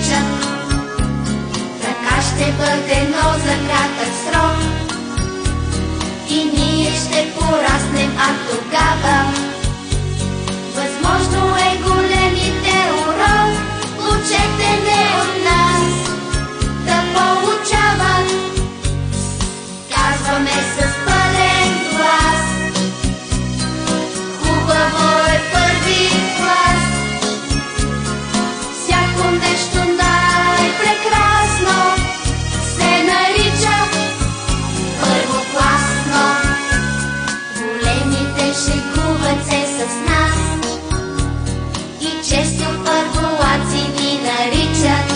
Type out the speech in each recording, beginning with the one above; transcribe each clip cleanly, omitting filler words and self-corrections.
наричат. Така ще бъде, но за кратък срок. И ние ще пораснем, а тогава възможно е големите урок учете не от нас да получават. Казваме с пълен глас: хубаво е първи клас. Всяко нещо най-прекрасно се нарича първокласно. Големите шегуват се с нас и често първолаци ни наричат.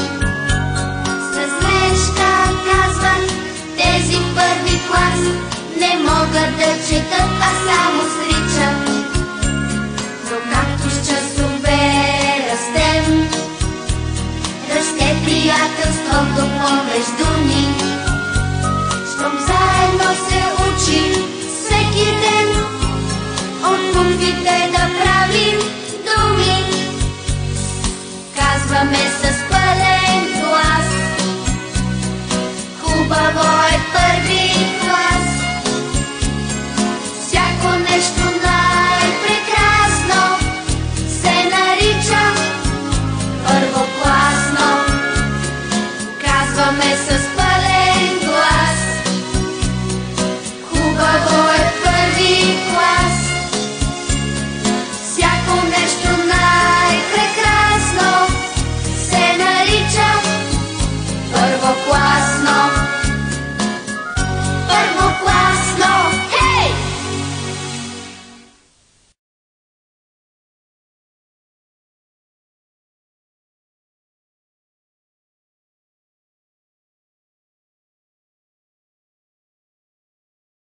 С насмешка казват: тези в първи клас не могат да четат, а само сричат. Но както с часове растем, расте приятелството помежду